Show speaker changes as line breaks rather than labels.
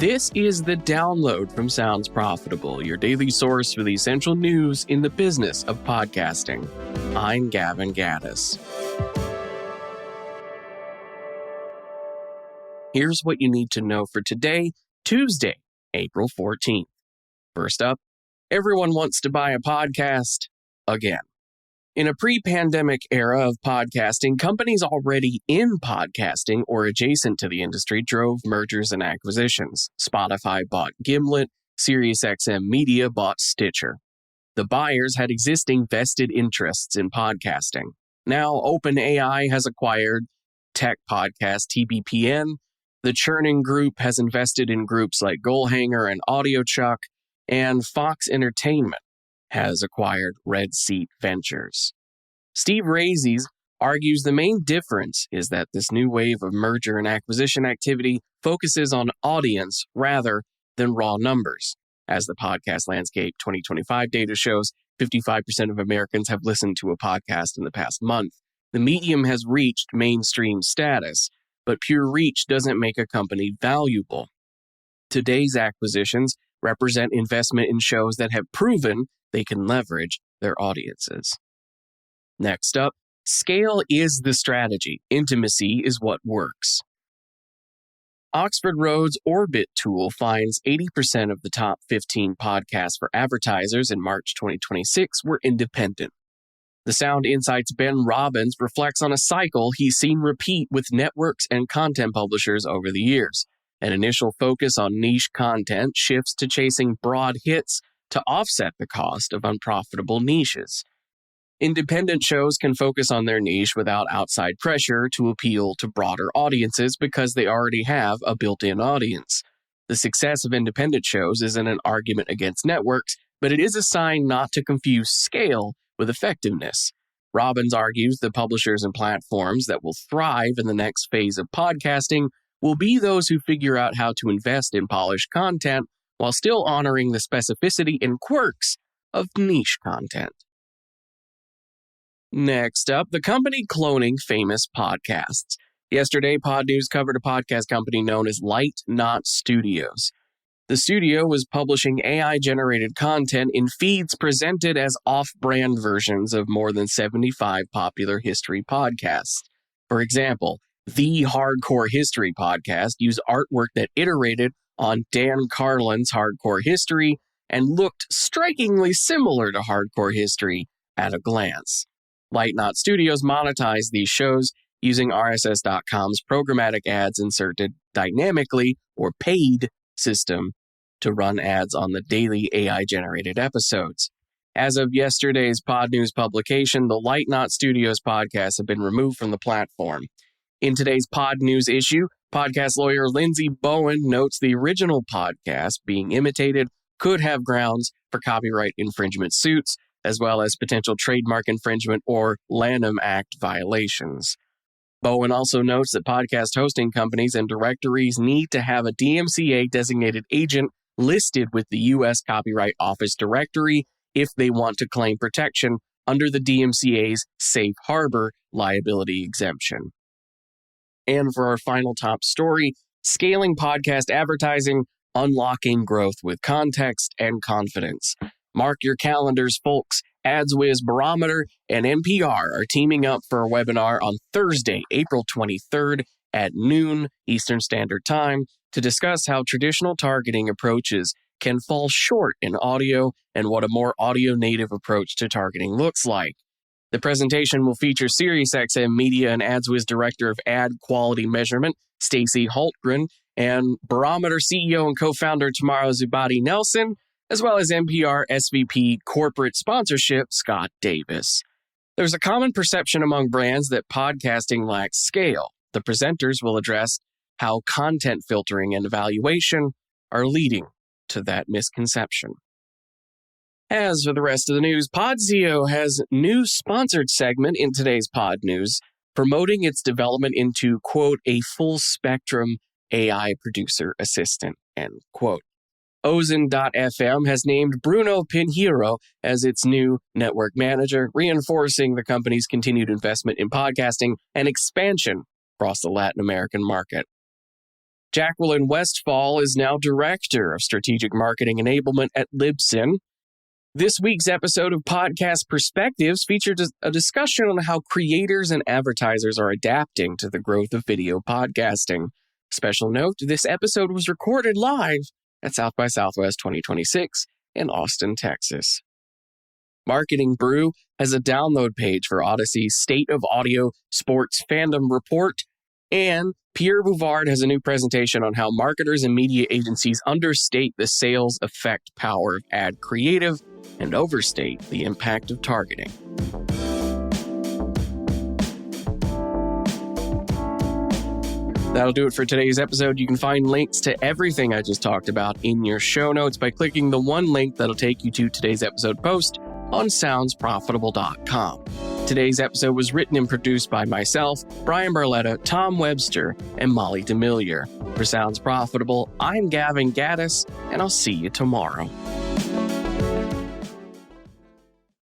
This is the download from Sounds Profitable, your daily source for the essential news in the business of podcasting. I'm Gavin Gaddis. Here's what you need to know for today, Tuesday, April 14th. First up, everyone wants to buy a podcast again. In a pre-pandemic era of podcasting, companies already in podcasting or adjacent to the industry drove mergers and acquisitions. Spotify bought Gimlet, SiriusXM Media bought Stitcher. The buyers had existing vested interests in podcasting. Now, OpenAI has acquired tech podcast TBPN. The Chernin Group has invested in groups like Goalhanger and AudioChuck, and Fox Entertainment has acquired Red Seat Ventures. Steve Raizes argues the main difference is that this new wave of merger and acquisition activity focuses on audience rather than raw numbers. As the podcast landscape 2025 data shows, 55% of Americans have listened to a podcast in the past month. The medium has reached mainstream status, but pure reach doesn't make a company valuable. Today's acquisitions represent investment in shows that have proven they can leverage their audiences. Next up, scale is the strategy. Intimacy is what works. Oxford Road's Orbit tool finds 80% of the top 15 podcasts for advertisers in March 2026 were independent. The Sound Insight's Ben Robbins reflects on a cycle he's seen repeat with networks and content publishers over the years. An initial focus on niche content shifts to chasing broad hits to offset the cost of unprofitable niches. Independent shows can focus on their niche without outside pressure to appeal to broader audiences because they already have a built-in audience. The success of independent shows isn't an argument against networks, but it is a sign not to confuse scale with effectiveness. Robbins argues the publishers and platforms that will thrive in the next phase of podcasting will be those who figure out how to invest in polished content while still honoring the specificity and quirks of niche content. Next up, the company cloning famous podcasts. Yesterday, Pod News covered a podcast company known as Light Not Studios. The studio was publishing AI-generated content in feeds presented as off-brand versions of more than 75 popular history podcasts. For example, the Hardcore History podcast used artwork that iterated on Dan Carlin's Hardcore History and looked strikingly similar to Hardcore History at a glance. Light Not Studios monetized these shows using RSS.com's programmatic ads inserted dynamically or paid system to run ads on the daily AI-generated episodes. As of yesterday's Pod News publication, the Light Not Studios podcasts have been removed from the platform. In today's Pod News issue, podcast lawyer Lindsay Bowen notes the original podcast being imitated could have grounds for copyright infringement suits, as well as potential trademark infringement or Lanham Act violations. Bowen also notes that podcast hosting companies and directories need to have a DMCA-designated agent listed with the U.S. Copyright Office directory if they want to claim protection under the DMCA's safe harbor liability exemption. And for our final top story, scaling podcast advertising, unlocking growth with context and confidence. Mark your calendars, folks. AdsWiz Barometer and NPR are teaming up for a webinar on Thursday, April 23rd at noon Eastern Standard Time to discuss how traditional targeting approaches can fall short in audio and what a more audio-native approach to targeting looks like. The presentation will feature SiriusXM Media and AdsWiz Director of Ad Quality Measurement, Stacey Hultgren, and Barometer CEO and co-founder Tamara Zubadi Nelson, as well as NPR SVP Corporate Sponsorship Scott Davis. There's a common perception among brands that podcasting lacks scale. The presenters will address how content filtering and evaluation are leading to that misconception. As for the rest of the news, Podzio has new sponsored segment in today's Pod News, promoting its development into, quote, a full-spectrum AI producer assistant, end quote. Ozen.fm has named Bruno Pinheiro as its new network manager, reinforcing the company's continued investment in podcasting and expansion across the Latin American market. Jacqueline Westphal is now Director of Strategic Marketing Enablement at Libsyn. This week's episode of Podcast Perspectives featured a discussion on how creators and advertisers are adapting to the growth of video podcasting. Special note, this episode was recorded live at South by Southwest 2026 in Austin, Texas. Marketing Brew has a download page for Odyssey's State of Audio Sports Fandom Report, and Pierre Bouvard has a new presentation on how marketers and media agencies understate the sales effect power of ad creative and overstate the impact of targeting. That'll do it for today's episode. You can find links to everything I just talked about in your show notes by clicking the one link that'll take you to today's episode post on soundsprofitable.com. Today's episode was written and produced by myself, Brian Barletta, Tom Webster, and Molly DeMillier. For Sounds Profitable, I'm Gavin Gaddis, and I'll see you tomorrow.